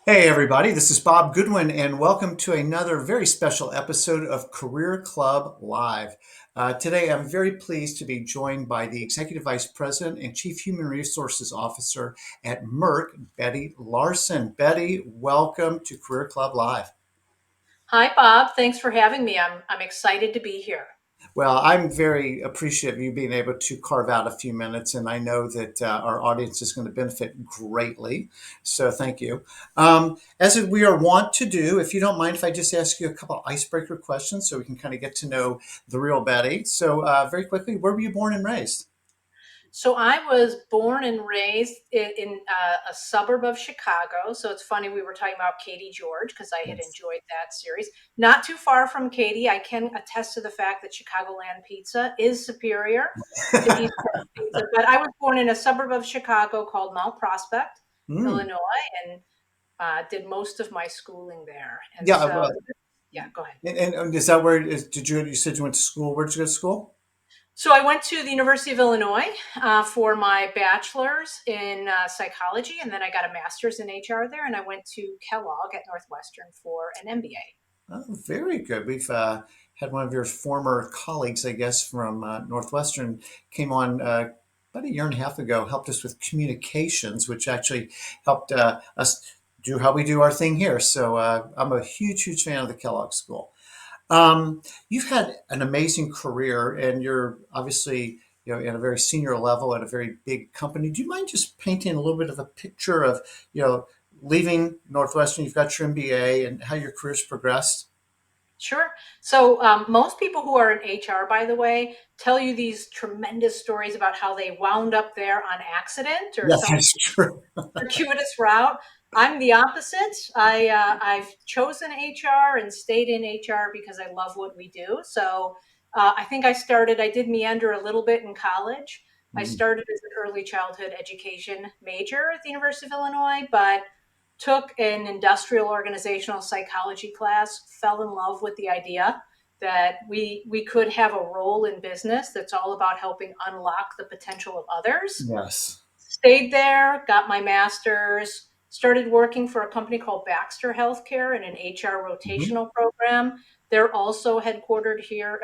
Hey, everybody, this is Bob Goodwin, and welcome to another very special episode of Career Club Live. Today, I'm very pleased to be joined by the Executive Vice President and Chief Human Resources Officer at Merck, Betty Larson. Betty, welcome to Career Club Live. Hi, Bob. Thanks for having me. I'm excited to be here. Well, I'm very appreciative of you being able to carve out a few minutes, and I know that our audience is going to benefit greatly. So, thank you. As we are wont to do, if you don't mind, if I just ask you a couple icebreaker questions so we can kind of get to know the real Betty. So, very quickly, where were you born and raised? So I was born and raised in a suburb of Chicago. So it's funny we were talking about Katie George because I had Yes. enjoyed that series. Not too far from Katie, I can attest to the fact that Chicagoland pizza is superior to East Coast pizza. But I was born in a suburb of Chicago called Mount Prospect, Mm. Illinois, and did most of my schooling there. And Yeah. so, yeah, go ahead. And is that where you said you went to school? Where did you go to school? So I went to the University of Illinois for my bachelor's in psychology, and then I got a master's in HR there, and I went to Kellogg at Northwestern for an MBA. Oh, very good. We've had one of your former colleagues, I guess, from Northwestern, came on about a year and a half ago, helped us with communications, which actually helped us do how we do our thing here. So I'm a huge, huge fan of the Kellogg School. You've had an amazing career, and you're obviously at a very senior level at a very big company. Do you mind just painting a little bit of a picture of you know leaving Northwestern? You've got your MBA, and how your career's progressed. Sure. So most people who are in HR, by the way, tell you these tremendous stories about how they wound up there on accident or Yes, some that's true. circuitous route. I'm the opposite. I've chosen HR and stayed in HR because I love what we do. So I think I did meander a little bit in college. I Mm. started as an early childhood education major at the University of Illinois, but took an industrial organizational psychology class, fell in love with the idea that we could have a role in business that's all about helping unlock the potential of others. Yes. Stayed there, got my master's, started working for a company called Baxter Healthcare in an HR Mhm. rotational program. They're also headquartered here,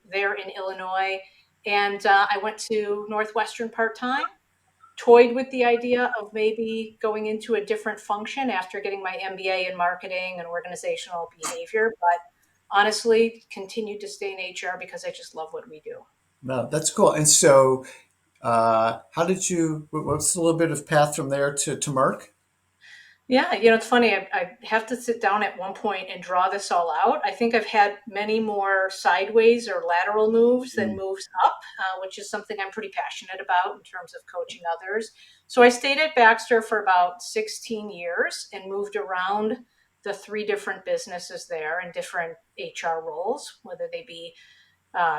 there in Illinois. And I went to Northwestern part time, toyed with the idea of maybe going into a different function after getting my MBA in marketing and organizational behavior. But honestly, continued to stay in HR because I just love what we do. No, that's cool. And so, how did you? What's a little bit of path from there to Merck? Yeah, it's funny. I have to sit down at one point and draw this all out. I think I've had many more sideways or lateral moves than Mm. moves up, which is something I'm pretty passionate about in terms of coaching others. So I stayed at Baxter for about 16 years and moved around the three different businesses there in different HR roles, whether they be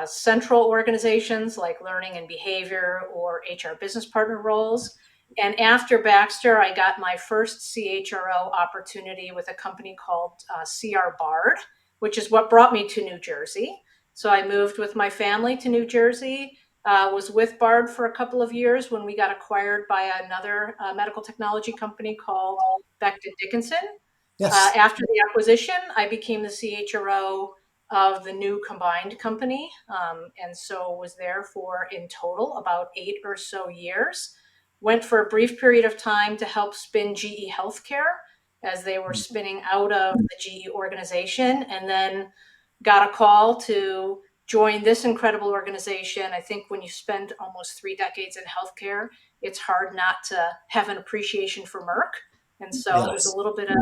central organizations like learning and behavior or HR business partner roles. And after Baxter, I got my first CHRO opportunity with a company called CR Bard, which is what brought me to New Jersey. So I moved with my family to New Jersey, was with Bard for a couple of years when we got acquired by another medical technology company called Becton Dickinson. Yes. After the acquisition, I became the CHRO of the new combined company, and so was there for in total about 8 or so years. Went for a brief period of time to help spin GE Healthcare as they were spinning out of the GE organization, and then got a call to join this incredible organization. I think when you spend almost 3 decades in healthcare, it's hard not to have an appreciation for Merck. And so it was a Yes. little bit of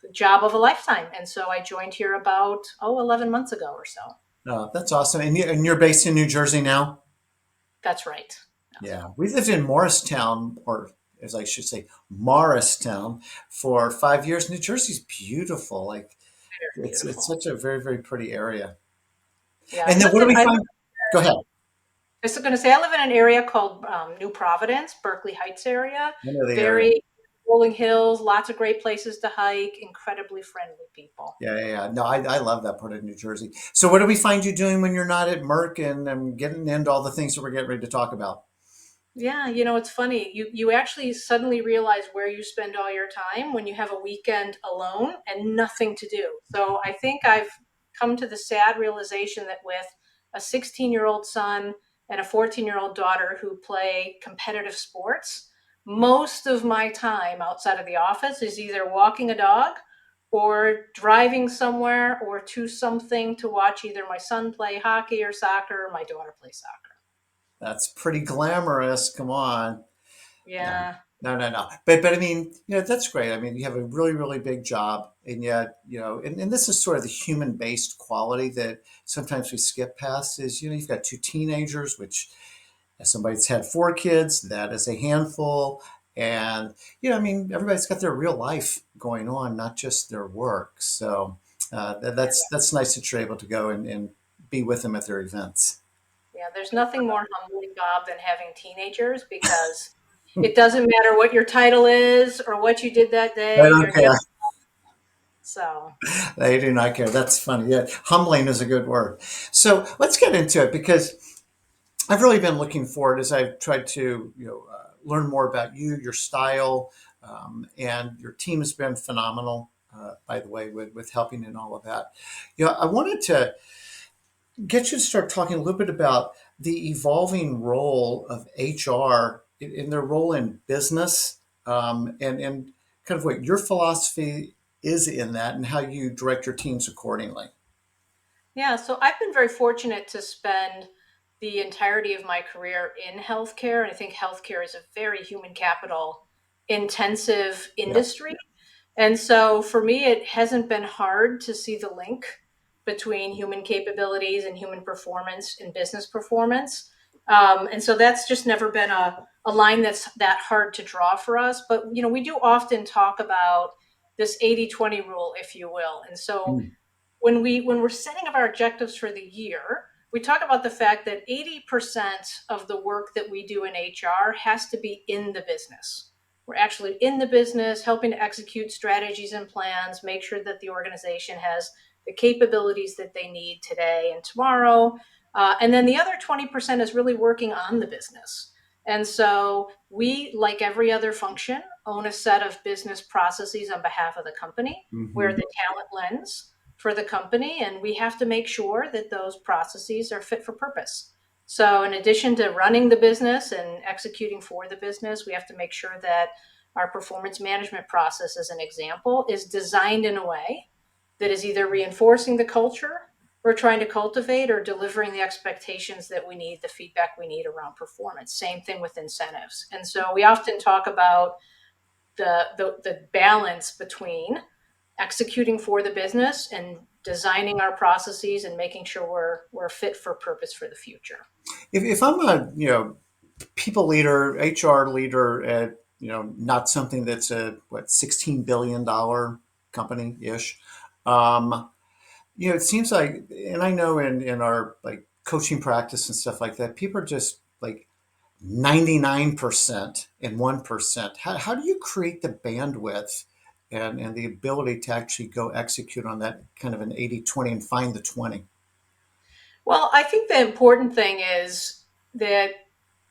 the job of a lifetime. And so I joined here about, 11 months ago or so. That's awesome. And you're based in New Jersey now? That's right. Yeah. We lived in Morristown, or as I should say, Morristown, for 5 years. New Jersey's beautiful. Like Very it's beautiful. such a very, very pretty area. Yeah. And then what do we find? Go ahead. I was going to say, I live in an area called New Providence, Berkeley Heights area. I know the area. Very rolling hills, lots of great places to hike, incredibly friendly people. Yeah, yeah, yeah. No, I love that part of New Jersey. So what do we find you doing when you're not at Merck and getting into all the things that we're getting ready to talk about? Yeah, it's funny. You actually suddenly realize where you spend all your time when you have a weekend alone and nothing to do. So I think I've come to the sad realization that with a 16-year-old son and a 14-year-old daughter who play competitive sports, most of my time outside of the office is either walking a dog or driving somewhere or to something to watch either my son play hockey or soccer or my daughter play soccer. That's pretty glamorous. Come on. No, Yeah. no, no, no. But I mean, that's great. I mean, you have a really, really big job, and yet, and this is sort of the human-based quality that sometimes we skip past is, you've got two teenagers, which as somebody that's had four kids, that is a handful. And, I mean, everybody's got their real life going on, not just their work. So that's nice that you're able to go and be with them at their events. Yeah, there's nothing more humbling, Bob, than having teenagers because it doesn't matter what your title is or what you did that I day. don't You're care. just so. They do not care. That's funny. Yeah, humbling is a good word. So let's get into it because I've really been looking forward as I've tried to, learn more about you, your style, and your team has been phenomenal. By the way, with helping and all of that, I wanted to get you to start talking a little bit about the evolving role of HR in their role in business, and kind of what your philosophy is in that and how you direct your teams accordingly. Yeah, so I've been very fortunate to spend the entirety of my career in healthcare. And I think healthcare is a very human capital intensive Yeah. industry. And so for me, it hasn't been hard to see the link between human capabilities and human performance and business performance. And so that's just never been a line that's that hard to draw for us. But, we do often talk about this 80-20 rule, if you will. And so Mm. when we're setting up our objectives for the year, we talk about the fact that 80% of the work that we do in HR has to be in the business. We're actually in the business, helping to execute strategies and plans, make sure that the organization has the capabilities that they need today and tomorrow. And then the other 20% is really working on the business. And so we, like every other function, own a set of business processes on behalf of the company where Hmm. the talent lens for the company, and we have to make sure that those processes are fit for purpose. So, in addition to running the business and executing for the business, we have to make sure that our performance management process, as an example, is designed in a way that is either reinforcing the culture we're trying to cultivate or delivering the expectations that we need, the feedback we need around performance. Same thing with incentives. And so we often talk about the balance between executing for the business and designing our processes and making sure we're fit for purpose for the future. If I'm a people leader, HR leader at not something that's a what $16 billion company ish, um, it seems like, and I know in our like coaching practice and stuff like that, people are just like 99% and 1%. How do you create the bandwidth and the ability to actually go execute on that kind of an 80-20 and find the 20? Well, I think the important thing is that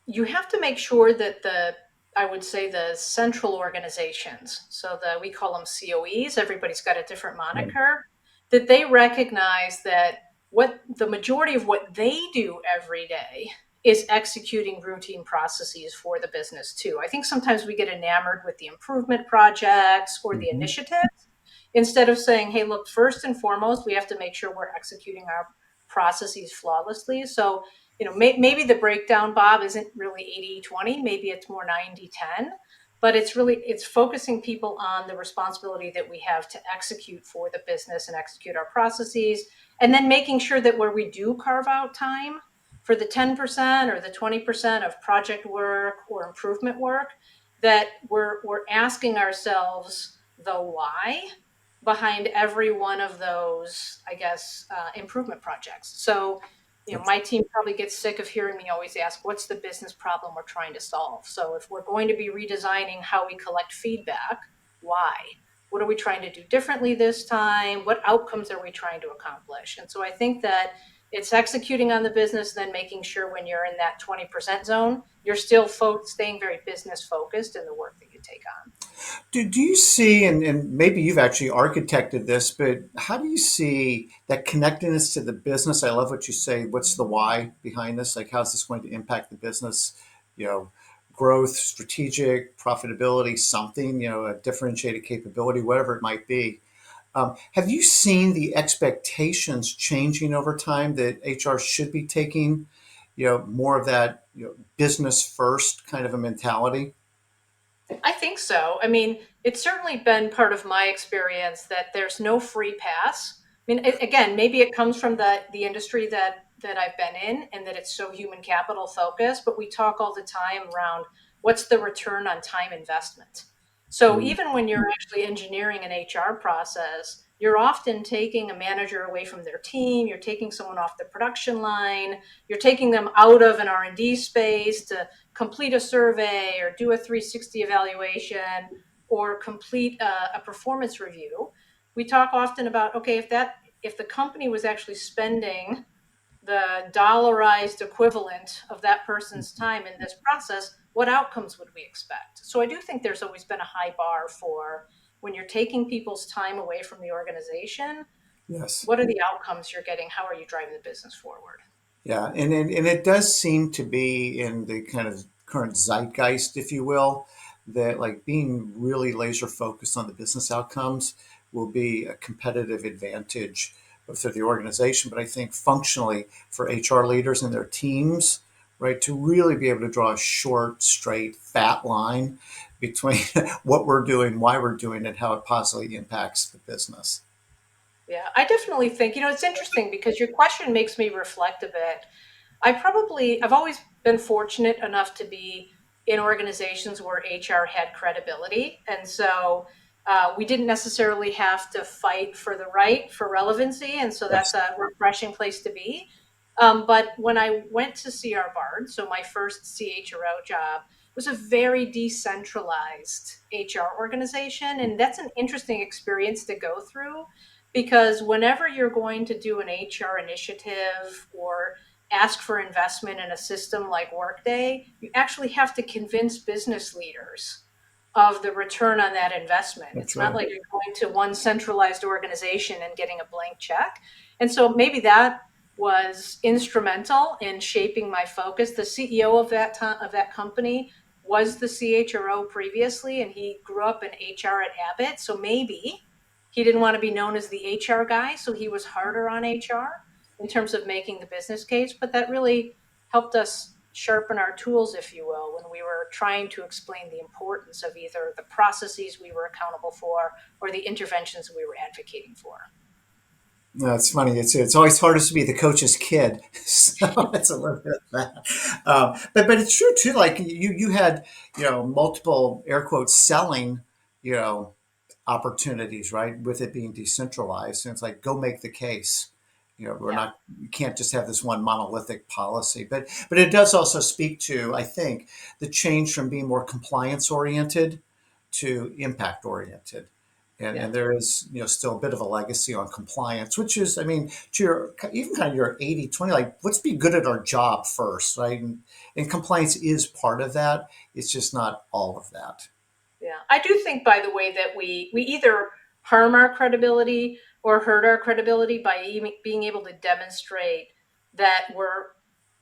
you have to make sure that I would say the central organizations, so we call them COEs, everybody's got a different Right. moniker, that they recognize that what the majority of what they do every day is executing routine processes for the business too. I think sometimes we get enamored with the improvement projects or the Hmm. initiatives instead of saying, hey, look, first and foremost, we have to make sure we're executing our processes flawlessly. So maybe the breakdown, Bob, isn't really 80-20, maybe it's more 90-10, but it's focusing people on the responsibility that we have to execute for the business and execute our processes, and then making sure that where we do carve out time for the 10% or the 20% of project work or improvement work, that we're asking ourselves the why behind every one of those, I guess, improvement projects. So, That's my team probably gets sick of hearing me always ask, what's the business problem we're trying to solve? So, if we're going to be redesigning how we collect feedback, why? What are we trying to do differently this time? What outcomes are we trying to accomplish? And so I think that It's executing on the business, then making sure when you're in that 20% zone, you're still staying very business focused in the work that you take on. Do you see, and maybe you've actually architected this, but how do you see that connectedness to the business? I love what you say. What's the why behind this? Like, how's this going to impact the business? You know, growth, strategic, profitability, something, a differentiated capability, whatever it might be. Have you seen the expectations changing over time that HR should be taking, more of that, business first kind of a mentality? I think so. I mean, it's certainly been part of my experience that there's no free pass. I mean, again, maybe it comes from the industry that I've been in, and that it's so human capital focused. But we talk all the time around what's the return on time investment. So Mm, even when you're actually engineering an HR process, you're often taking a manager away from their team. You're taking someone off the production line. You're taking them out of an R&D space to complete a survey or do a 360 evaluation or complete a performance review. We talk often about, okay, if the company was actually spending the dollarized equivalent of that person's time in this process, what outcomes would we expect? So I do think there's always been a high bar for when you're taking people's time away from the organization, yes. what are the outcomes you're getting? How are you driving the business forward? Yeah, and it does seem to be in the kind of current zeitgeist, if you will, that like being really laser focused on the business outcomes will be a competitive advantage both for the organization, but I think functionally for HR leaders and their teams, right, to really be able to draw a short, straight, fat line between what we're doing, why we're doing it, how it positively impacts the business. Yeah, I definitely think, it's interesting because your question makes me reflect a bit. I've always been fortunate enough to be in organizations where HR had credibility. And so we didn't necessarily have to fight for the right for relevancy. And so Yes. that's a refreshing place to be. But when I went to CR Bard, so my first CHRO job, was a very decentralized HR organization. And that's an interesting experience to go through because whenever you're going to do an HR initiative or ask for investment in a system like Workday, you actually have to convince business leaders of the return on that investment. That's It's not right. like you're going to one centralized organization and getting a blank check. And so maybe that was instrumental in shaping my focus. The CEO of that company was the CHRO previously, and he grew up in HR at Abbott. So maybe he didn't want to be known as the HR guy, so he was harder on HR in terms of making the business case, but that really helped us sharpen our tools, if you will, when we were trying to explain the importance of either the processes we were accountable for or the interventions we were advocating for. No, it's funny. It's always hardest to be the coach's kid, so it's a little bit of that. But it's true too. Like you had multiple air quotes selling you know opportunities, right? With it being decentralized, and it's like go make the case. We're Yeah. not. You can't just have this one monolithic policy, but it does also speak to, I think, the change from being more compliance oriented to impact oriented. Yeah. And there is still a bit of a legacy on compliance, which is, I mean, to your even kind of your 80/20, like let's be good at our job first, right? And compliance is part of that. It's just not all of that. Yeah. I do think, by the way, that we either harm our credibility or hurt our credibility by being able to demonstrate that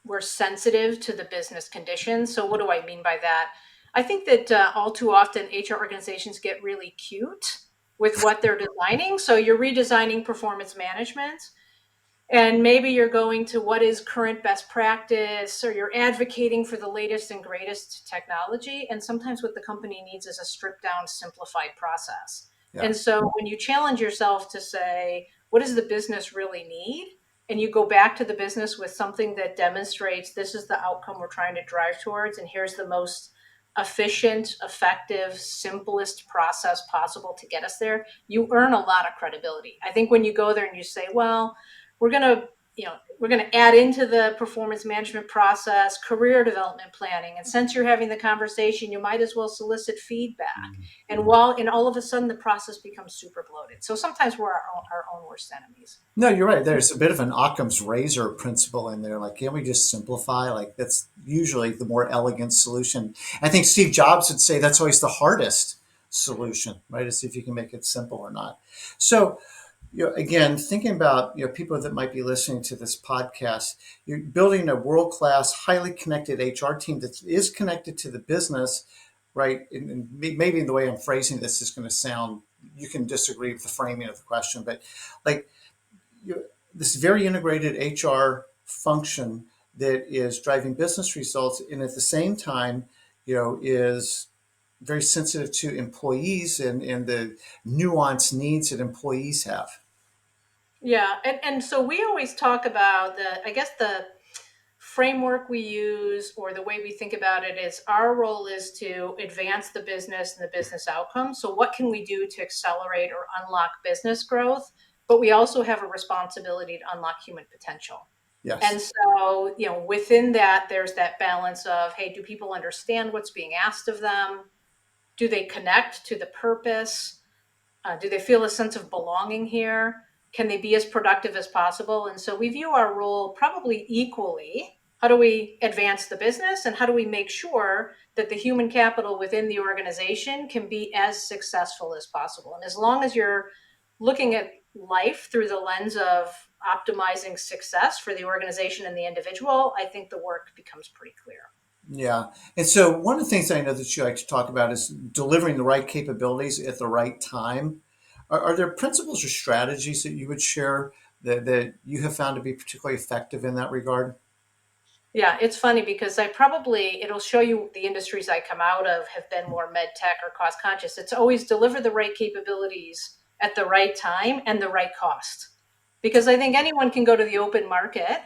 we're sensitive to the business conditions. So what do I mean by that? I think that all too often HR organizations get really cute with what they're designing. So you're redesigning performance management, and maybe you're going to what is current best practice, or you're advocating for the latest and greatest technology. And sometimes what the company needs is a stripped down, simplified process. Yeah. And so when you challenge yourself to say, what does the business really need? And you go back to the business with something that demonstrates this is the outcome we're trying to drive towards, and here's the most efficient, effective, simplest process possible to get us there, you earn a lot of credibility. I think when you go there and you say, well, we're going to we're going to add into the performance management process career development planning. And since you're having the conversation, you might as well solicit feedback. And all of a sudden the process becomes super bloated. So sometimes we're our own worst enemies. No, you're right. There's a bit of an Occam's razor principle in there. Like, can't we just simplify? Like, that's usually the more elegant solution. I think Steve Jobs would say that's always the hardest solution, right? To see if you can make it simple or not. So, again, thinking about people that might be listening to this podcast, you're building a world class, highly connected HR team that is connected to the business, right? And maybe the way I'm phrasing this is going to sound. You can disagree with the framing of the question, but like this very integrated HR function that is driving business results, and at the same time, is very sensitive to employees and the nuanced needs that employees have. Yeah, and so we always talk about the framework we use or the way we think about it is our role is to advance the business and the business outcome. So what can we do to accelerate or unlock business growth? But we also have a responsibility to unlock human potential. And Yes. so, within that, there's that balance of, hey, do people understand what's being asked of them? Do they connect to the purpose? Do they feel a sense of belonging here? Can they be as productive as possible? And so we view our role probably equally. How do we advance the business and how do we make sure that the human capital within the organization can be as successful as possible? And as long as you're looking at life through the lens of optimizing success for the organization and the individual, I think the work becomes pretty clear. Yeah. And so one of the things I know that you like to talk about is delivering the right capabilities at the right time. Are there principles or strategies that you would share that you have found to be particularly effective in that regard? Yeah, it's funny because it'll show you the industries I come out of have been more med tech or cost conscious. It's always deliver the right capabilities at the right time and the right cost. Because I think anyone can go to the open market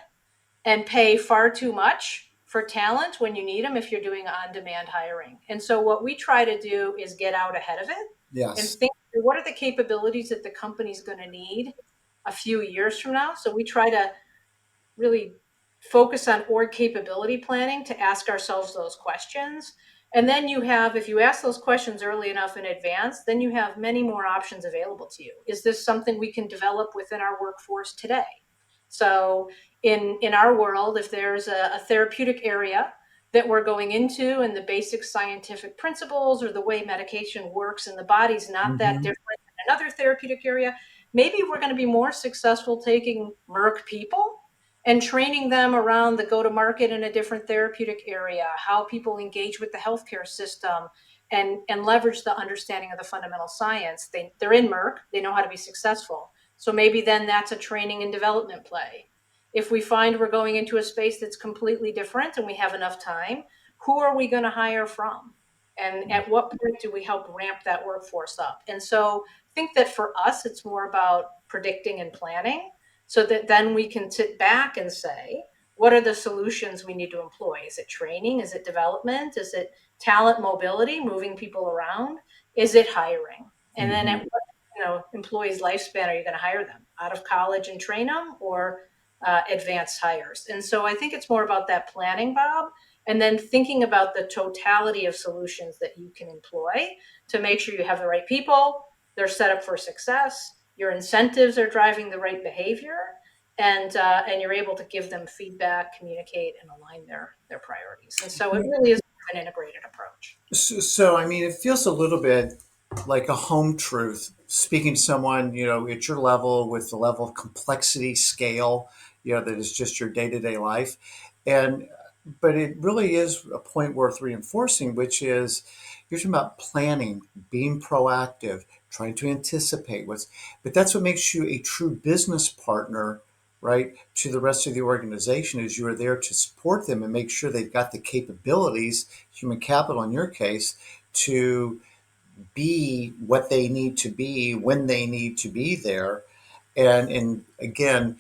and pay far too much for talent when you need them if you're doing on demand hiring. And so what we try to do is get out ahead of it and Yes. think what are the capabilities that the company's going to need a few years from now. So we try to really focus on org capability planning to ask ourselves those questions. And then if you ask those questions early enough in advance, then you have many more options available to you. Is this something we can develop within our workforce today? So in our world, if there's a therapeutic area that we're going into and the basic scientific principles or the way medication works in the body's not that Hmm. different than another therapeutic area, maybe we're going to be more successful taking Merck people and training them around the go to market in a different therapeutic area, how people engage with the healthcare system, and leverage the understanding of the fundamental science. They're in Merck, they know how to be successful. So maybe then that's a training and development play. If we find we're going into a space that's completely different and we have enough time, who are we going to hire from? And at what point do we help ramp that workforce up? And so I think that for us, it's more about predicting and planning so that then we can sit back and say, what are the solutions we need to employ? Is it training? Is it development? Is it talent mobility, moving people around? Is it hiring? And then at Hmm. what employees' lifespan are you going to hire them? Out of college and train them, or advanced hires? And so I think it's more about that planning, Bob, and then thinking about the totality of solutions that you can employ to make sure you have the right people, they're set up for success, your incentives are driving the right behavior, and you're able to give them feedback, communicate, and align their priorities. And so it really is an integrated approach. So, I mean, it feels a little bit like a home truth speaking to someone, at your level with the level of complexity scale, that is just your day to day life. And, but it really is a point worth reinforcing, which is you're talking about planning, being proactive, trying to anticipate but that's what makes you a true business partner, right, to the rest of the organization is you are there to support them and make sure they've got the capabilities, human capital in your case, to be what they need to be when they need to be there. And again,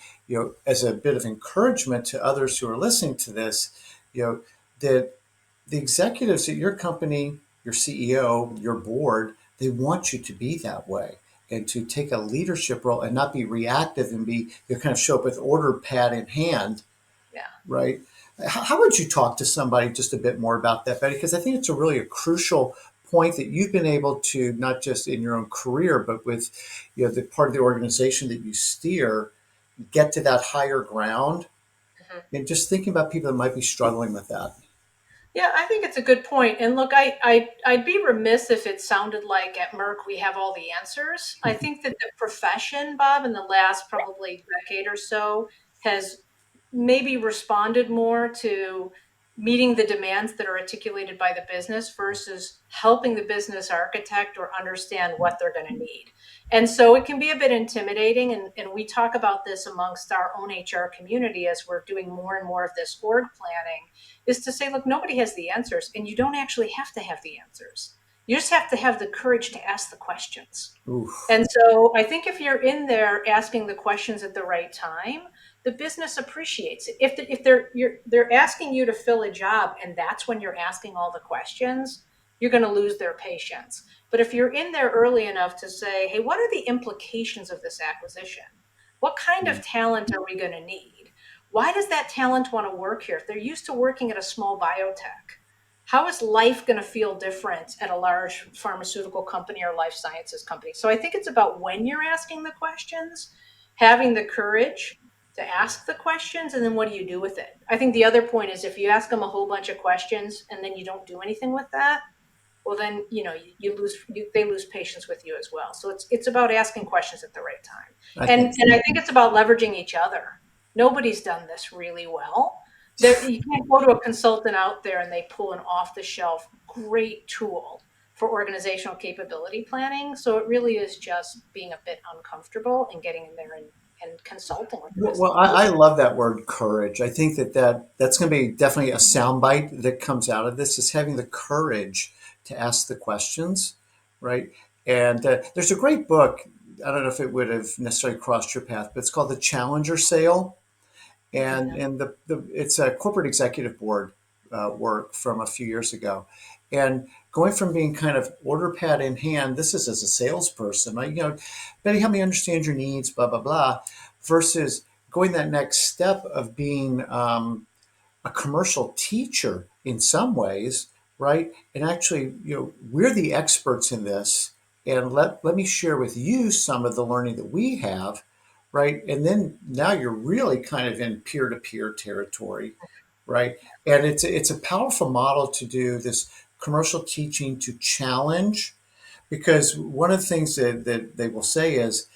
as a bit of encouragement to others who are listening to this, that the executives at your company, your CEO, your board, they want you to be that way. and to take a leadership role and not be reactive and be, kind of show up with order pad in hand, Yeah. right? How would you talk to somebody just a bit more about that, Betty? Because I think it's a really a crucial point that you've been able to, not just in your own career, but with, the part of the organization that you steer, get to that higher ground. Mhm. And just thinking about people that might be struggling with that. Yeah, I think it's a good point. And look, I'd be remiss if it sounded like at Merck we have all the answers. I think that the profession, Bob, in the last probably decade or so, has maybe responded more to meeting the demands that are articulated by the business versus helping the business architect or understand what they're going to need. And so it can be a bit intimidating. And we talk about this amongst our own HR community as we're doing more and more of this org planning, is to say, look, nobody has the answers, and you don't actually have to have the answers. You just have to have the courage to ask the questions. Oof. And so I think if you're in there asking the questions at the right time, the business appreciates it. If they're asking you to fill a job and that's when you're asking all the questions, you're going to lose their patience. But if you're in there early enough to say, hey, what are the implications of this acquisition? What kind of talent are we going to need? Why does that talent want to work here? If they're used to working at a small biotech, how is life going to feel different at a large pharmaceutical company or life sciences company? So I think it's about when you're asking the questions, having the courage to ask the questions, and then what do you do with it? I think the other point is if you ask them a whole bunch of questions and then you don't do anything with that, well then they lose patience with you as well. So it's about asking questions at the right time, I and think I think it's about leveraging each other. Nobody's done this really well. You can't go to a consultant out there and they pull an off the shelf great tool for organizational capability planning. So it really is just being a bit uncomfortable and getting in there and consulting with the business. Well, I love that word courage. I think that's going to be definitely a soundbite that comes out of this is having the courage to ask the questions, right? And there's a great book. I don't know if it would have necessarily crossed your path, but it's called The Challenger Sale, and it's a corporate executive board work from a few years ago, and going from being kind of order pad in hand, this is as a salesperson, like, Betty, help me understand your needs, blah blah blah, versus going that next step of being a commercial teacher in some ways, right? And actually, we're the experts in this, and let me share with you some of the learning that we have, right? And then now you're really kind of in peer to peer territory, right? And it's a powerful model to do this commercial teaching to challenge, because one of the things that they will say is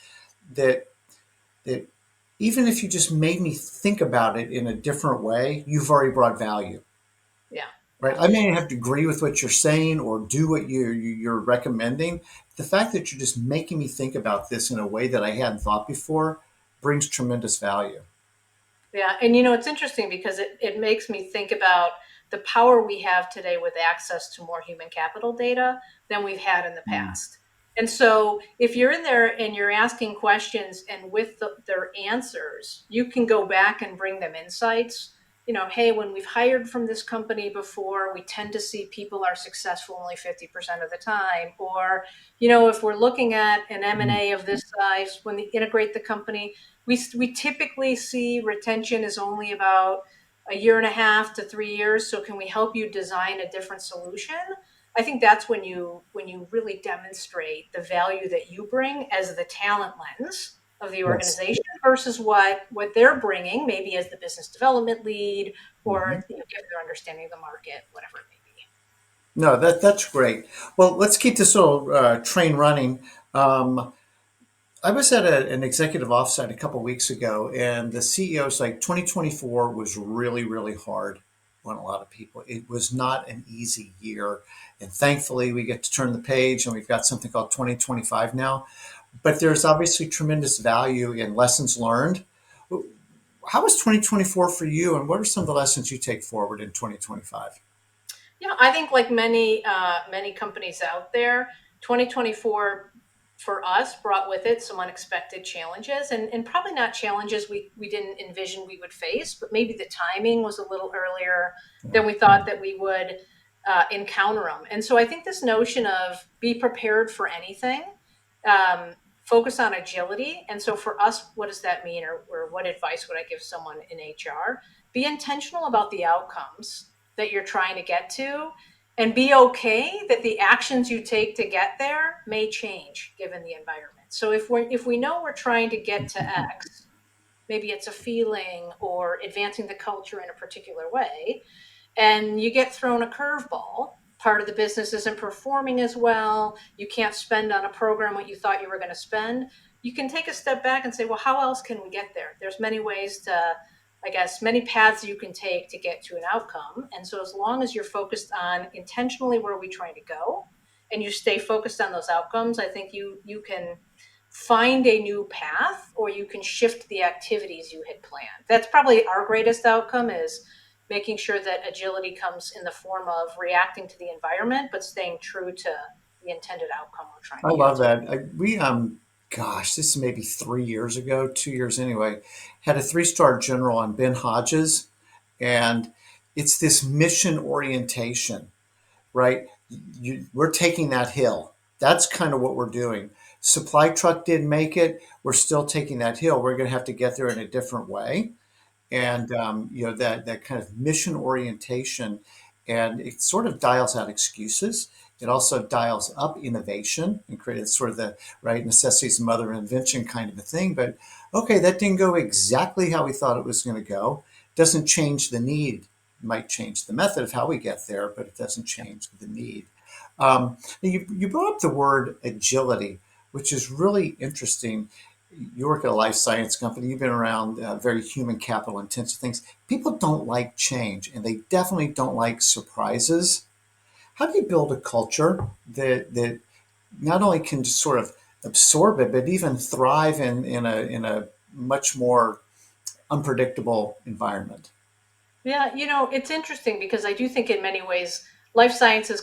that that even if you just made me think about it in a different way, you've already brought value, Yeah, right? yeah. I may not have to agree with what you're saying or do what you're recommending. The fact that you're just making me think about this in a way that I hadn't thought before brings tremendous value. Yeah, and it's interesting because it makes me think about the power we have today with access to more human capital data than we've had in the Mm. past. And so if you're in there and you're asking questions and with their answers, you can go back and bring them insights. Hey, when we've hired from this company before, we tend to see people are successful only 50% of the time. Or, if we're looking at an Mm. M&A of this size, when they integrate the company, we typically see retention is only about a year and a half to 3 years. So can we help you design a different solution? I think that's when you really demonstrate the value that you bring as the talent lens of the Yes. organization versus what they're bringing, maybe as the business development lead Mhm. or give their understanding of the market, whatever it may be. No, that's great. Well, let's keep this little train running. I was at an executive offsite a couple weeks ago, and the CEO was like, 2024 was really, really hard on a lot of people. It was not an easy year. And thankfully, we get to turn the page and we've got something called 2025 now. But there's obviously tremendous value in lessons learned. How was 2024 for you, and what are some of the lessons you take forward in 2025? Yeah, I think like many companies out there, 2024 for us brought with it some unexpected challenges and probably not challenges we didn't envision we would face, but maybe the timing was a little earlier Yeah. than we thought that we would encounter them. And so I think this notion of be prepared for anything, um, focus on agility. And so for us, what does that mean, or what advice would I give someone in HR? Be intentional about the outcomes that you're trying to get to, and be okay that the actions you take to get there may change given the environment. So if we know we're trying to get to X, maybe it's a feeling or advancing the culture in a particular way, and you get thrown a curveball. Part of the business isn't performing as well. You can't spend on a program what you thought you were going to spend. You can take a step back and say, well, how else can we get there? There's many ways to, I guess, many paths you can take to get to an outcome. And so as long as you're focused on intentionally where are we trying to go, and you stay focused on those outcomes, I think you can find a new path, or you can shift the activities you had planned. That's probably our greatest outcome, is making sure that agility comes in the form of reacting to the environment, but staying true to the intended outcome we're trying I to get love to. that. Gosh, this is maybe 3 years ago, 2 years anyway, had a three-star general on Ben Hodges, and it's this mission orientation, right? We're taking that hill. That's kind of what we're doing. Supply truck didn't make it. We're still taking that hill. We're going to have to get there in a different way. Yeah. And that kind of mission orientation, and it sort of dials out excuses. It also dials up innovation and creates sort of the right necessity is the mother of invention kind of a thing. But okay, that didn't go exactly how we thought it was going to go. Doesn't change the need. It might change the method of how we get there, but it doesn't change the need. You brought up the word agility, which is really interesting. You work at a life science company. You've been around very human capital intensive things. People don't like change, and they definitely don't like surprises. How do you build a culture that not only can just sort of absorb it, but even thrive in a much more unpredictable environment? Yeah, it's interesting because I do think in many ways life sciences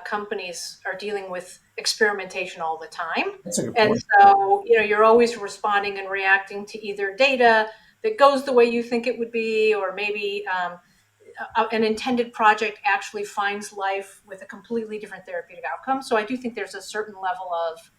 companies are dealing with experimentation all the time. That's a good And point. so, you're always responding and reacting to either data that goes the way you think it would be, or maybe an intended project actually finds life with a completely different therapeutic outcome. So I do think there's a certain level of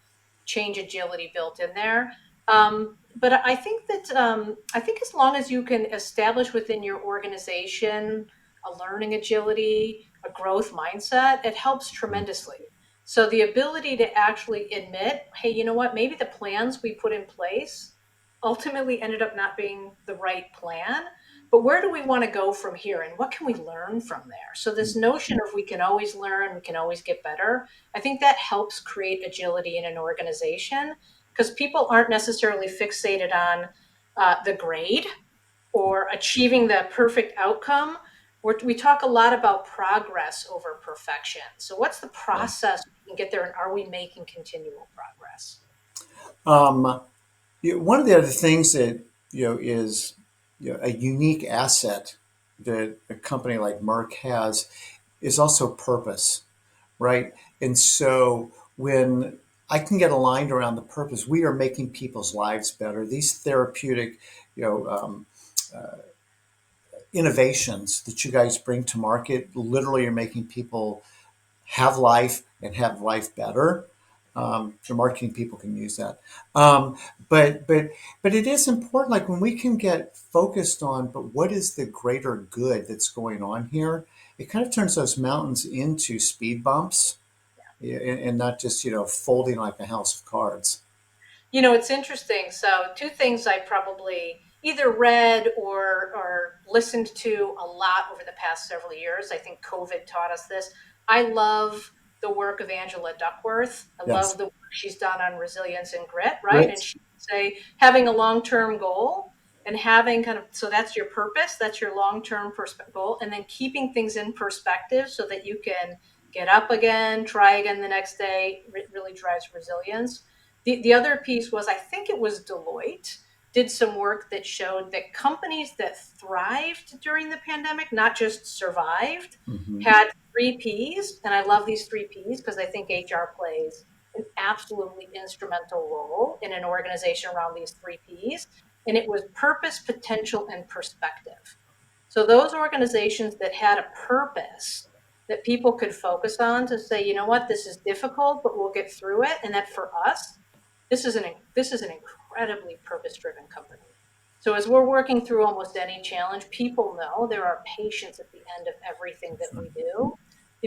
change agility built in there. But I think as long as you can establish within your organization a learning agility, a growth mindset, it helps tremendously. So the ability to actually admit, hey, you know what, maybe the plans we put in place ultimately ended up not being the right plan, but where do we want to go from here, and what can we learn from there? So this notion of we can always learn, we can always get better, I think that helps create agility in an organization, because people aren't necessarily fixated on the grade or achieving the perfect outcome. We talk a lot about progress over perfection. So what's the process we can get there, and are we making continual progress? Um, One of the other things that is a unique asset that a company like Merck has is also purpose, right? And so when I can get aligned around the purpose, we are making people's lives better. These therapeutic, you know, um, innovations that you guys bring to market literally are making people have life and have life better. The marketing people can use that. Um, but but but it is important. Like when we can get focused on, but what is the greater good that's going on here? It kind of turns those mountains into speed bumps, and not just folding like a house of cards. It's interesting. So, two things I probably either read or listened to a lot over the past several years. I think COVID taught us this. I love the work of Angela Duckworth. I Yes, love the work she's done on resilience and grit, right? And grit. she would say having a long-term goal and having kind of, so that's your purpose, that's your long-term goal, and then keeping things in perspective so that you can get up again, try again the next day, really drives resilience. The other piece was, I think it was Deloitte, did some work that showed that companies that thrived during the pandemic, not just survived, Hmm. had three P's. And I love these three P's because I think HR plays an absolutely instrumental role in an organization around these three P's. And it was purpose, potential, and perspective. So those organizations that had a purpose that people could focus on to say, you know what, this is difficult, but we'll get through it. And that for us, this is an incredibly purpose-driven company. So as we're working through almost any challenge, people know there are patients at the end of everything that we do.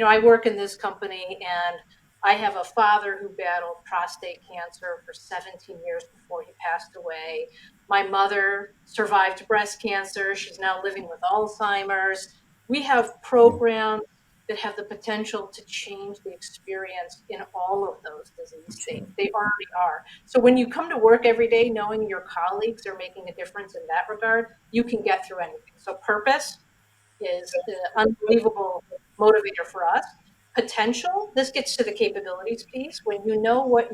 I work in this company, and I have a father who battled prostate cancer for 17 years before he passed away. My mother survived breast cancer. She's now living with Alzheimer's. We have programs that have the potential to change the experience in all of those disease states. They already are. So when you come to work every day knowing your colleagues are making a difference in that regard, you can get through anything. So purpose is an unbelievable motivator for us. Potential, this gets to the capabilities piece. When you know what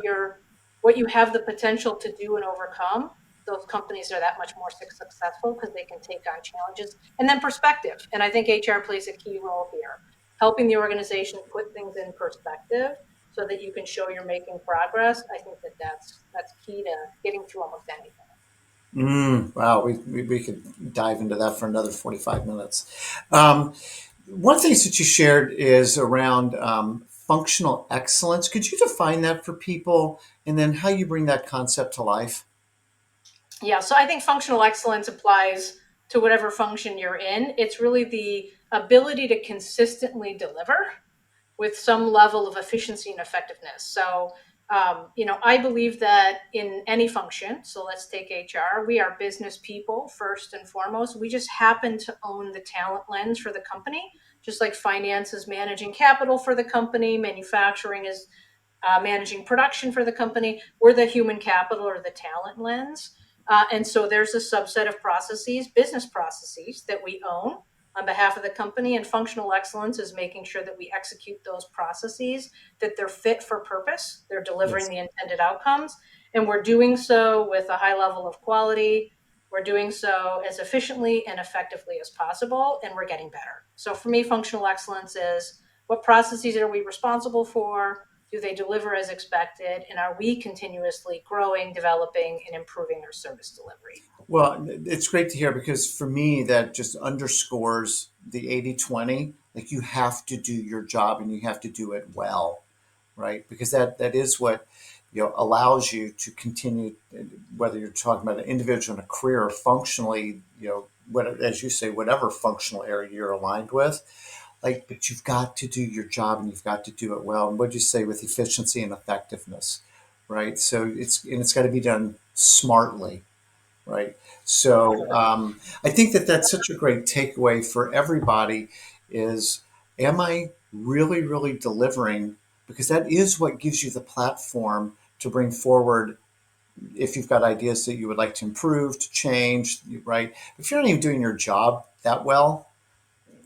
you have the potential to do and overcome, those companies are that much more successful because they can take on challenges. And then perspective. And I think HR plays a key role here, helping the organization put things in perspective so that you can show you're making progress. I think that's key to getting through almost anything. Wow, we could dive into that for another 45 minutes. Um, One of the things that you shared is around functional excellence. Could you define that for people and then how you bring that concept to life? Yeah, so I think functional excellence applies to whatever function you're in. It's really the ability to consistently deliver with some level of efficiency and effectiveness. So, I believe that in any function, so let's take HR, we are business people first and foremost. We just happen to own the talent lens for the company, just like finance is managing capital for the company, manufacturing is managing production for the company. We're the human capital or the talent lens. And so there's a subset of processes, business processes that we own on behalf of the company. And functional excellence is making sure that we execute those processes, that they're fit for purpose, they're delivering Yes. the intended outcomes. And we're doing so with a high level of quality. We're doing so as efficiently and effectively as possible, and we're getting better. So for me, functional excellence is what processes are we responsible for? Do they deliver as expected? And are we continuously growing, developing, and improving our service delivery? Well, it's great to hear because for me, that just underscores the 80-20. Like you have to do your job and you have to do it well, right? Because that is what allows you to continue, whether you're talking about an individual in a career or functionally, what, as you say, whatever functional area you're aligned with. Like, but you've got to do your job and you've got to do it well. And what'd you say with efficiency and effectiveness, right? So it's got to be done smartly, right? So I think that that's such a great takeaway for everybody is, am I really, really delivering? Because that is what gives you the platform to bring forward if you've got ideas that you would like to improve, to change, right? If you're not even doing your job that well,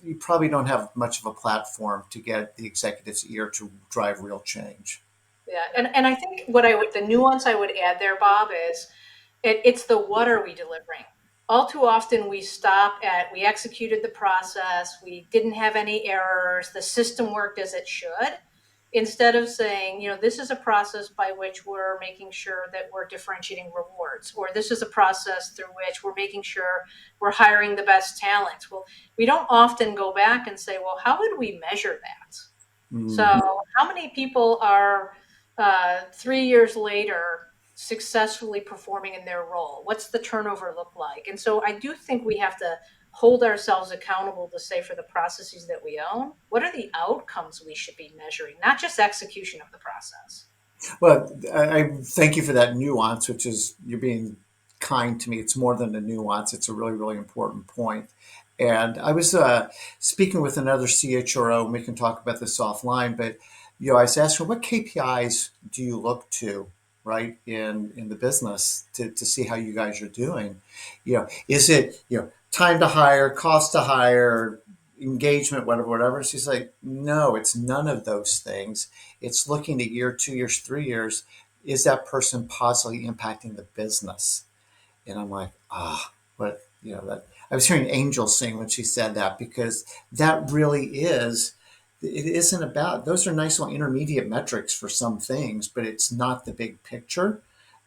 you probably don't have much of a platform to get the executive's ear to drive real change. Yeah, and I think the nuance I would add there, Bob, is it's the what are we delivering? All too often we stop at we executed the process, we didn't have any errors, the system worked as it should, instead of saying, this is a process by which we're making sure that we're differentiating rewards, or this is a process through which we're making sure we're hiring the best talent. Well, we don't often go back and say, well, how would we measure that? Mm. So, how many people are 3 years later successfully performing in their role? What's the turnover look like? And so, I do think we have to hold ourselves accountable to say for the processes that we own, what are the outcomes we should be measuring, not just execution of the process. Well, I thank you for that nuance, which is you're being kind to me. It's more than a nuance. It's a really, really important point. And I was speaking with another CHRO, and we can talk about this offline, but I was asking, what KPIs do you look to, right, in the business to see how you guys are doing? Is it, time to hire, cost to hire, engagement, whatever, whatever? She's like, no, it's none of those things. It's looking at year, 2 years, 3 years. Is that person positively impacting the business? And I'm like, but that I was hearing Angel sing when she said that because that really is. It isn't about those are nice little intermediate metrics for some things, but it's not the big picture.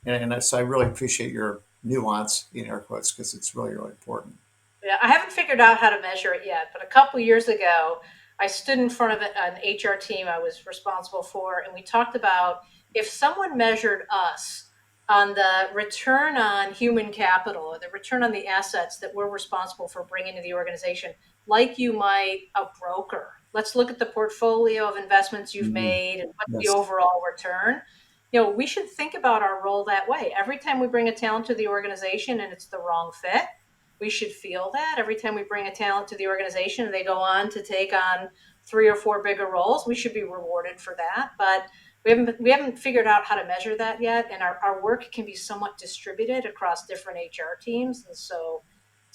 And so I really appreciate your nuance in air quotes because it's really, really important. Yeah, I haven't figured out how to measure it yet, but a couple years ago, I stood in front of an HR team I was responsible for, and we talked about if someone measured us on the return on human capital or the return on the assets that we're responsible for bringing to the organization, like you might a broker. Let's look at the portfolio of investments you've Mhm. made and what's the Yes. overall return. We should think about our role that way. Every time we bring a talent to the organization and it's the wrong fit, we should feel that. Every time we bring a talent to the organization and they go on to take on 3 or 4 bigger roles, we should be rewarded for that. But we haven't figured out how to measure that yet, and our work can be somewhat distributed across different HR teams, and so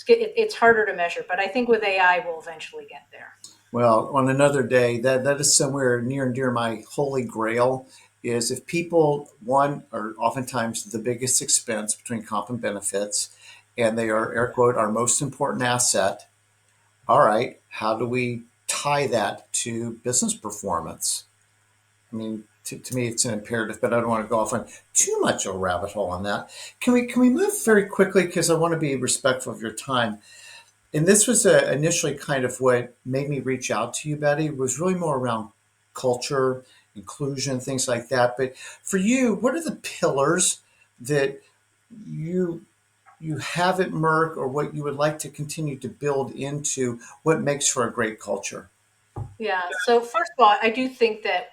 it's harder to measure. But I think with AI, we'll eventually get there. Well, on another day, that is somewhere near and dear my holy grail. Is if people one are oftentimes the biggest expense between comp and benefits, and they are air quote our most important asset. All right, how do we tie that to business performance? I mean, to me, it's an imperative, but I don't want to go off on too much of a rabbit hole on that. Can we move very quickly because I want to be respectful of your time? And this was initially kind of what made me reach out to you, Betty. Was really more around culture, inclusion, things like that. But for you, what are the pillars that you you have at Merck, or what you would like to continue to build into what makes for a great culture? Yeah. So first of all, I do think that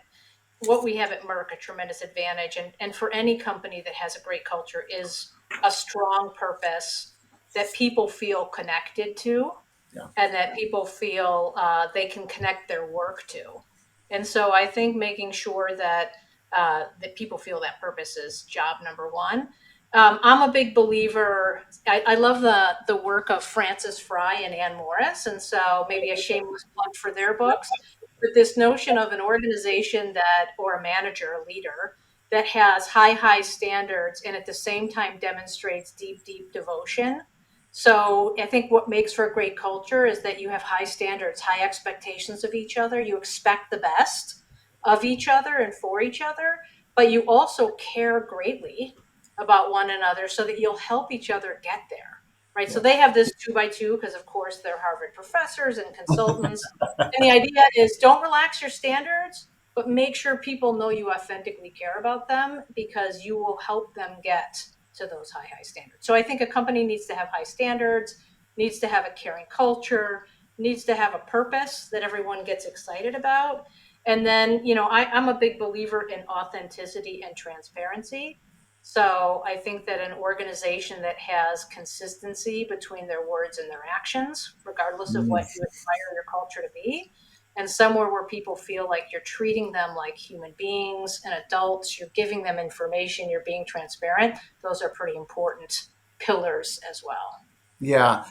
what we have at Merck, a tremendous advantage, and for any company that has a great culture, is a strong purpose that people feel connected to Yeah. and that people feel they can connect their work to. And so I think making sure that people feel that purpose is job number one. I'm a big believer. I love the work of Frances Fry and Ann Morris, and so maybe a shameless plug for their books. But this notion of an organization that, or a manager, a leader that has high standards and at the same time demonstrates deep devotion. So I think what makes for a great culture is that you have high standards, high expectations of each other. You expect the best of each other and for each other, but you also care greatly about one another so that you'll help each other get there. Right. So Yeah. they have this 2 by 2 because, of course, they're Harvard professors and consultants. And the idea is don't relax your standards, but make sure people know you authentically care about them because you will help them get to those high standards. So I think a company needs to have high standards, needs to have a caring culture, needs to have a purpose that everyone gets excited about. And then, I'm a big believer in authenticity and transparency. So I think that an organization that has consistency between their words and their actions, regardless of Mm. what you aspire your culture to be, and somewhere where people feel like you're treating them like human beings and adults, you're giving them information, you're being transparent, those are pretty important pillars as well. Yeah.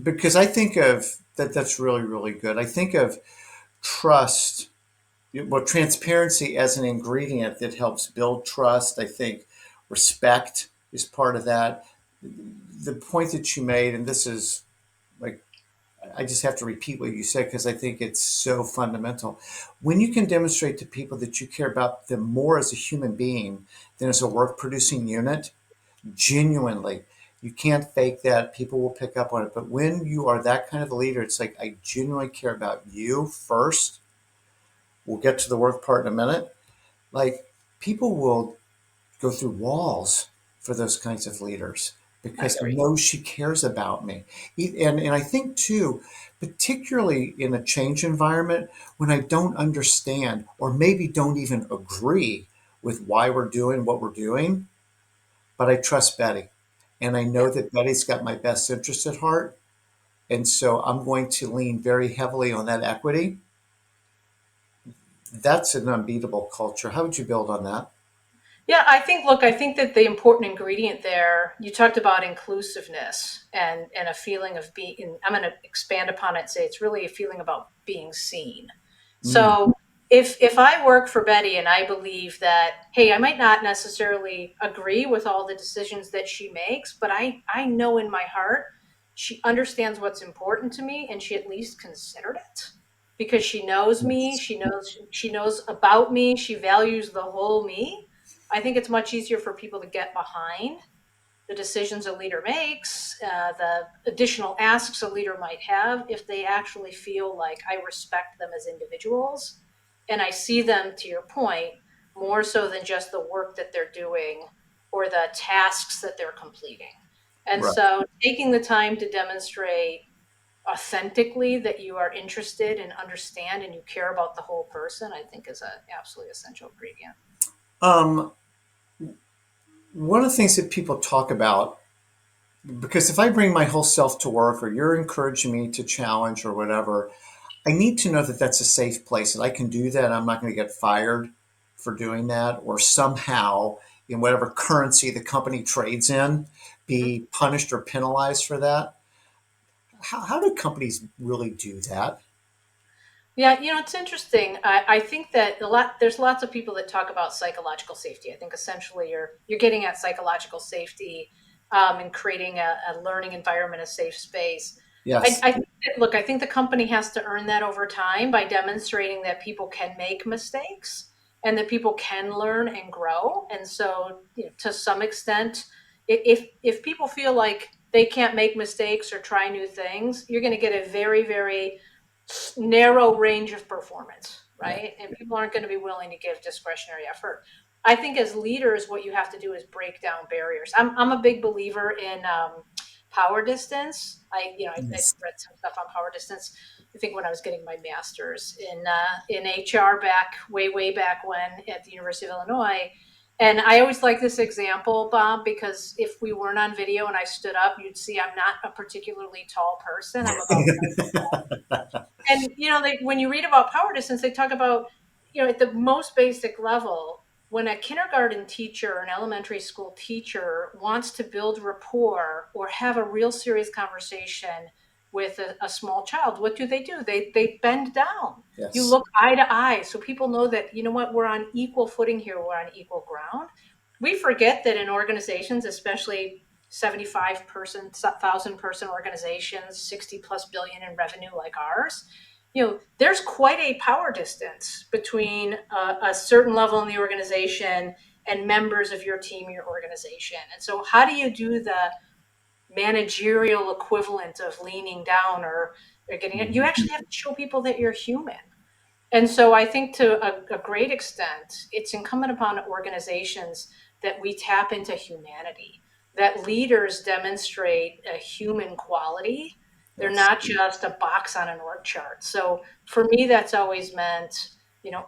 Because I think of that. That's really, really good. I think of trust, well, transparency as an ingredient that helps build trust. I think respect is part of that. The point that you made, and this is like, I just have to repeat what you said because I think it's so fundamental. When you can demonstrate to people that you care about them more as a human being than as a work producing unit, genuinely, you can't fake that. People will pick up on it. But when you are that kind of a leader, it's like, I genuinely care about you first. We'll get to the work part in a minute. Like, people will go through walls for those kinds of leaders I because I agree. know she cares about me. And I think too, particularly in a change environment, when I don't understand or maybe don't even agree with why we're doing what we're doing, but I trust Betty. And I know Yeah. that Betty's got my best interest at heart. And so I'm going to lean very heavily on that equity. That's an unbeatable culture. How would you build on that? Yeah, I think that the important ingredient there, you talked about inclusiveness and a feeling of being, I'm going to expand upon it and say it's really a feeling about being seen. Mm, So if I work for Betty and I believe that, hey, I might not necessarily agree with all the decisions that she makes, but I know in my heart she understands what's important to me and she at least considered it because she knows me, yes. she knows about me, she values the whole me. I think it's much easier for people to get behind the decisions a leader makes, the additional asks a leader might have, if they actually feel like I respect them as individuals and I see them, to your point, more so than just the work that they're doing or the tasks that they're completing. And Right. so taking the time to demonstrate authentically that you are interested and understand and you care about the whole person, I think is an absolutely essential ingredient. Um, one of the things that people talk about, because if I bring my whole self to work or you're encouraging me to challenge or whatever, I need to know that that's a safe place, that I can do that. I'm not going to get fired for doing that, or somehow, in whatever currency the company trades in, Mhm. be punished or penalized for that. How do companies really do that? Yeah, it's interesting. I think that there's lots of people that talk about psychological safety. I think essentially you're getting at psychological safety and creating a learning environment, a safe space. Yes. I think that, look, I think the company has to earn that over time by demonstrating that people can make mistakes and that people can learn and grow. And so, to some extent, if people feel like they can't make mistakes or try new things, you're going to get a very, very narrow range of performance, Yeah. right? And people aren't going to be willing to give discretionary effort. I think as leaders, what you have to do is break down barriers. I'm a big believer in power distance. I Yes. read some stuff on power distance. I think when I was getting my master's in HR back way back when at the University of Illinois. And I always like this example, Bob, because if we weren't on video and I stood up, you'd see I'm not a particularly tall person. I'm about and when you read about power distance, they talk about at the most basic level, when a kindergarten teacher or an elementary school teacher wants to build rapport or have a real serious conversation with a small child, what do? They bend down. You Yes. look eye to eye, so people know that what, we're on equal footing here, we're on equal ground. We forget that in organizations, especially 75 person, 1,000 person organizations, 60 plus billion in revenue like ours, there's quite a power distance between a certain level in the organization and members of your team, your organization. And so, how do you do the managerial equivalent of leaning down or getting it? You actually have to show people that you're human. And so I think to a great extent, it's incumbent upon organizations that we tap into humanity, that leaders demonstrate a human quality. They're Yes. not just a box on an org chart. So for me, that's always meant,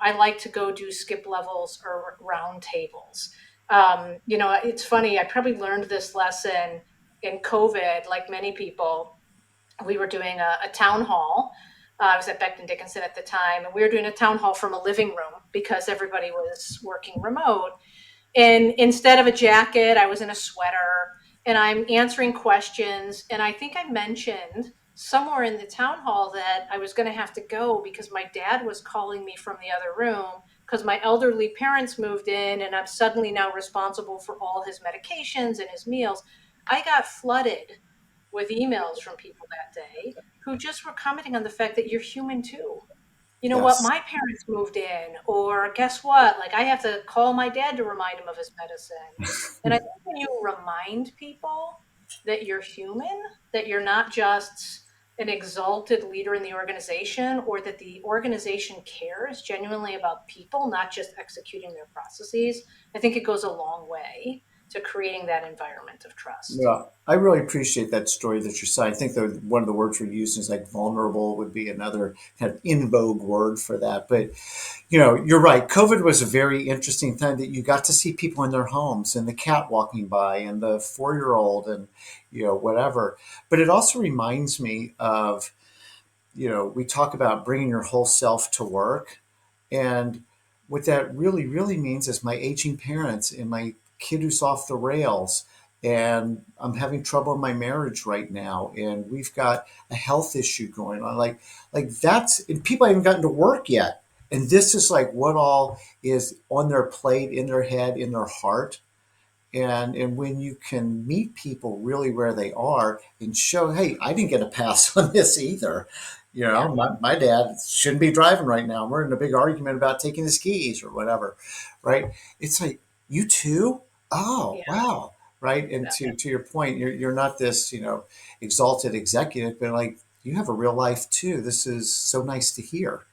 I like to go do skip levels or round tables. It's funny, I probably learned this lesson in COVID, like many people. We were doing a town hall. I was at Becton Dickinson at the time, and we were doing a town hall from a living room because everybody was working remote. And instead of a jacket, I was in a sweater and I'm answering questions. And I think I mentioned somewhere in the town hall that I was going to have to go because my dad was calling me from the other room because my elderly parents moved in and I'm suddenly now responsible for all his medications and his meals. I got flooded with emails from people that day who just were commenting on the fact that you're human too. You know what? Yes. My parents moved in, or guess what? Like, I have to call my dad to remind him of his medicine. And I think when you remind people that you're human, that you're not just an exalted leader in the organization, or that the organization cares genuinely about people, not just executing their processes, I think it goes a long way to creating that environment of trust. Yeah, I really appreciate that story that you're saying. I think that one of the words we're using is like vulnerable would be another kind of in vogue word for that. But you're right. COVID was a very interesting time that you got to see people in their homes and the cat walking by and the 4 year old and whatever. But it also reminds me of we talk about bringing your whole self to work. And what that really, really means is my aging parents and my kid who's off the rails. And I'm having trouble in my marriage right now. And we've got a health issue going on. Like that's, and people haven't gotten to work yet. And this is like what all is on their plate, in their head, in their heart. And when you can meet people really where they are and show, hey, I didn't get a pass on this either. Yeah. My dad shouldn't be driving right now. We're in a big argument about taking his keys or whatever, right? It's like, you too? Oh, Yeah. wow. Right. And to your point, you're not this, exalted executive, but like you have a real life too. This is so nice to hear.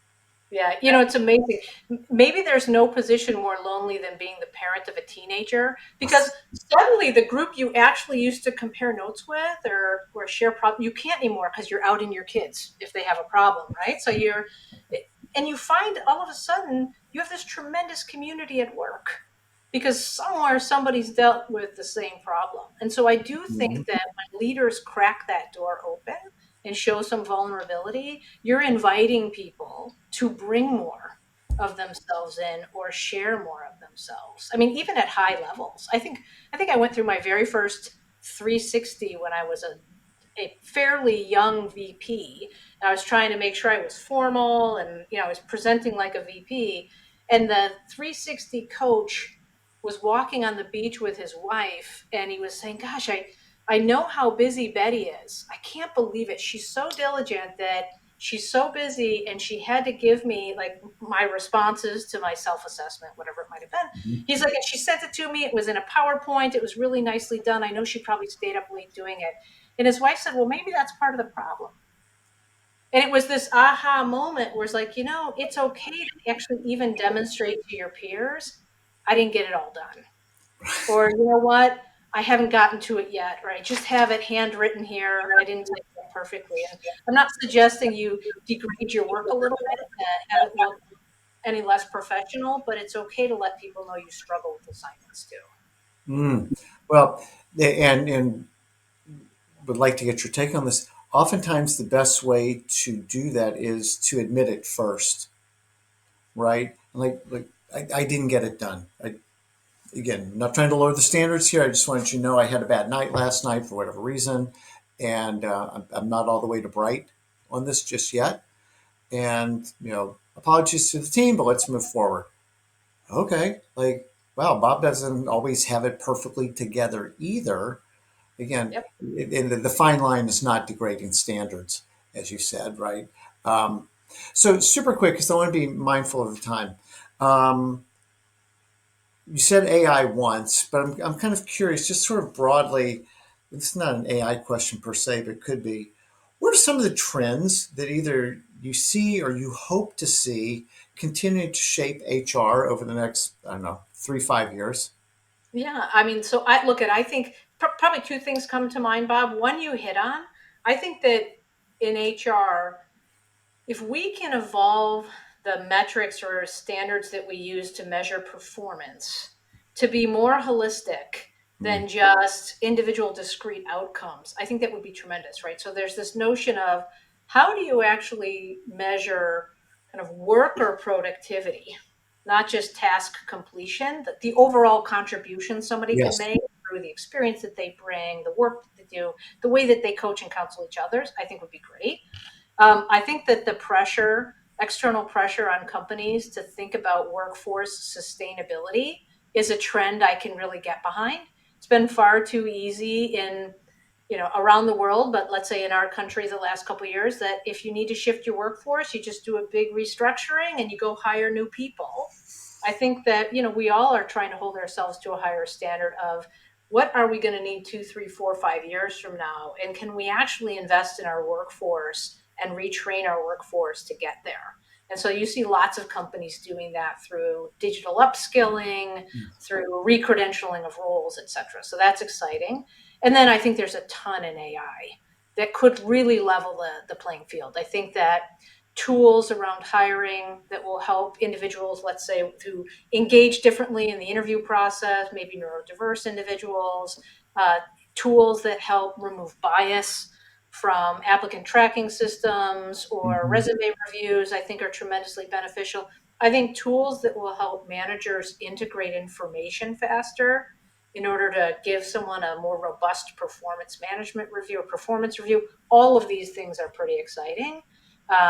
Yeah, you know, it's amazing. Maybe there's no position more lonely than being the parent of a teenager because suddenly the group you actually used to compare notes with or share problem, you can't anymore because you're out in your kids if they have a problem, right? So you're, and you find all of a sudden you have this tremendous community at work because somewhere somebody's dealt with the same problem. And so I do think Mhm. that when leaders crack that door open and show some vulnerability, you're inviting people to bring more of themselves in or share more of themselves. I mean, even at high levels. I think I went through my very first 360 when I was a fairly young VP. I was trying to make sure I was formal and I was presenting like a VP. And the 360 coach was walking on the beach with his wife, and he was saying, "Gosh, I know how busy Betty is. I can't believe it. She's so diligent that she's so busy, and she had to give me like my responses to my self assessment, whatever it might have been." Mhm. He's like, and she sent it to me. It was in a PowerPoint. It was really nicely done. I know she probably stayed up late doing it. And his wife said, "Well, maybe that's part of the problem." And it was this aha moment where it's like, it's okay to actually even demonstrate to your peers, I didn't get it all done. Or, you know what? I haven't gotten to it yet, or I just have it handwritten here. I didn't type it perfectly. And I'm not suggesting you degrade your work a little bit and have it look any less professional, but it's okay to let people know you struggle with assignments too. Mm. Well, and would like to get your take on this. Oftentimes, the best way to do that is to admit it first, right? Like I didn't get it done. Again, not trying to lower the standards here. I just wanted you to know I had a bad night last night for whatever reason, and I'm not all the way to bright on this just yet. And apologies to the team, but let's move forward. Okay, like wow, Bob doesn't always have it perfectly together either. Again, Yep. and the fine line is not degrading standards, as you said, right? Um, so super quick, because I want to be mindful of the time. Um, you said AI once, but I'm kind of curious, just sort of broadly. It's not an AI question per se, but it could be. What are some of the trends that either you see or you hope to see continuing to shape HR over the next, I don't know, 3, 5 years? Yeah, I mean, so I think probably two things come to mind, Bob. One you hit on. I think that in HR, if we can evolve the metrics or standards that we use to measure performance to be more holistic Mm, than just individual discrete outcomes, I think that would be tremendous, right? So there's this notion of how do you actually measure kind of worker productivity, not just task completion, the overall contribution somebody can yes. make through the experience that they bring, the work that they do, the way that they coach and counsel each others, I think would be great. I think that the pressure, external pressure on companies to think about workforce sustainability is a trend I can really get behind. It's been far too easy in, around the world, but let's say in our country the last couple of years, that if you need to shift your workforce, you just do a big restructuring and you go hire new people. I think that, we all are trying to hold ourselves to a higher standard of what are we going to need 2, 3, 4, 5 years from now? And can we actually invest in our workforce and retrain our workforce to get there? And so you see lots of companies doing that through digital upskilling, through re-credentialing of roles, et cetera. So that's exciting. And then I think there's a ton in AI that could really level the playing field. I think that tools around hiring that will help individuals, let's say, who engage differently in the interview process, maybe neurodiverse individuals, uh, tools that help remove bias from applicant tracking systems or Mhm. resume reviews, I think are tremendously beneficial. I think tools that will help managers integrate information faster in order to give someone a more robust performance management review or performance review. All of these things are pretty exciting.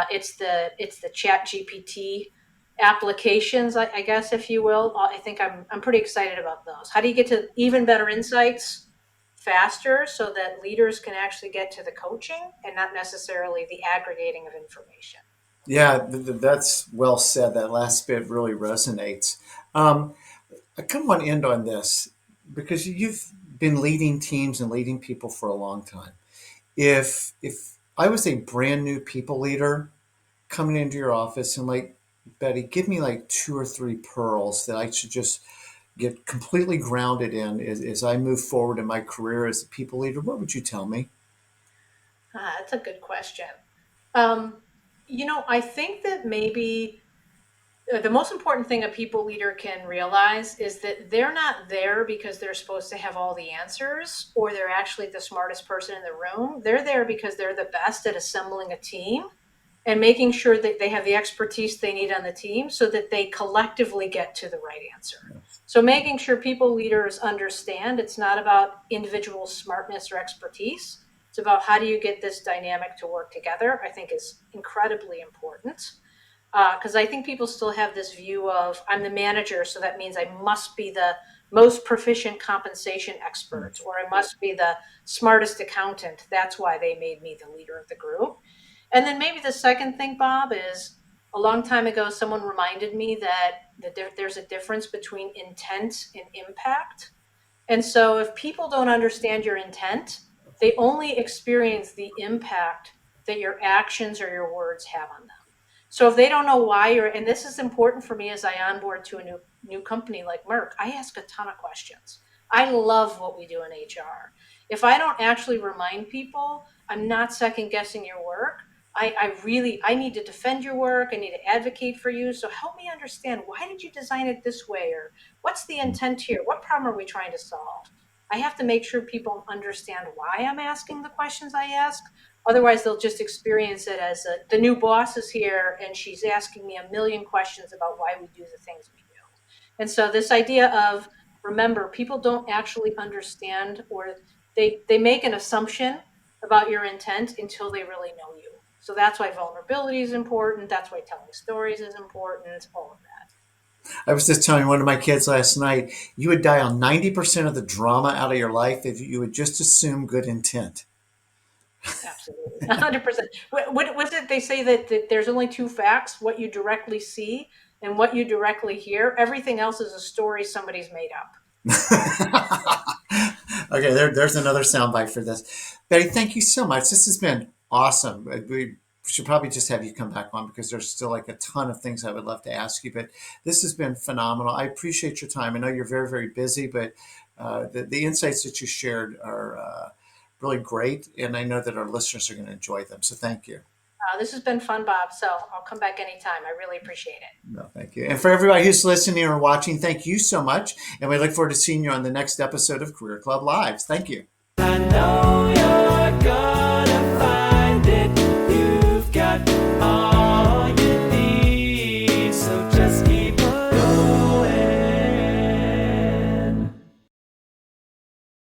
It's the Chat GPT applications, I guess, if you will. I think I'm pretty excited about those. How do you get to even better insights faster so that leaders can actually get to the coaching and not necessarily the aggregating of information? Yeah, that's well said. That last bit really resonates. Um, I kind of want to end on this because you've been leading teams and leading people for a long time. If I was a brand new people leader coming into your office and like Betty, give me like two or three pearls that I should just get completely grounded in as I move forward in my career as a people leader. What would you tell me? That's a good question. Um, I think that maybe the most important thing a people leader can realize is that they're not there because they're supposed to have all the answers or they're actually the smartest person in the room. They're there because they're the best at assembling a team and making sure that they have the expertise they need on the team so that they collectively get to the right answer. So making sure people leaders understand it's not about individual smartness or expertise. It's about how do you get this dynamic to work together, I think is incredibly important. Because I think people still have this view of I'm the manager, so that means I must be the most proficient compensation expert, or I must be the smartest accountant. That's why they made me the leader of the group. And then maybe the second thing, Bob, is a long time ago, someone reminded me that there's a difference between intent and impact. And so if people don't understand your intent, they only experience the impact that your actions or your words have on them. So if they don't know why you're, and this is important for me as I onboard to a new company like Merck, I ask a ton of questions. I love what we do in HR. If I don't actually remind people, I'm not second guessing your work. I need to defend your work. I need to advocate for you. So help me understand, why did you design it this way? Or what's the intent here? What problem are we trying to solve? I have to make sure people understand why I'm asking the questions I ask. Otherwise, they'll just experience it as the new boss is here and she's asking me a million questions about why we do the things we do. And so this idea of, remember, people don't actually understand, or they make an assumption about your intent until they really know you. So that's why vulnerability is important. That's why telling stories is important, all of that. I was just telling one of my kids last night, you would dial 90% of the drama out of your life if you would just assume good intent. Absolutely. 100%. What was it they say that there's only two facts, what you directly see and what you directly hear? Everything else is a story somebody's made up. Okay, there's another soundbite for this. Betty, thank you so much. This has been awesome. We should probably just have you come back on because there's still like a ton of things I would love to ask you. But this has been phenomenal. I appreciate your time. I know you're very, very busy, but the insights that you shared are really great. And I know that our listeners are going to enjoy them. So thank you. This has been fun, Bob. So I'll come back anytime. I really appreciate it. No, thank you. And for everybody who's listening or watching, thank you so much. And we look forward to seeing you on the next episode of Career Club Lives. Thank you. I know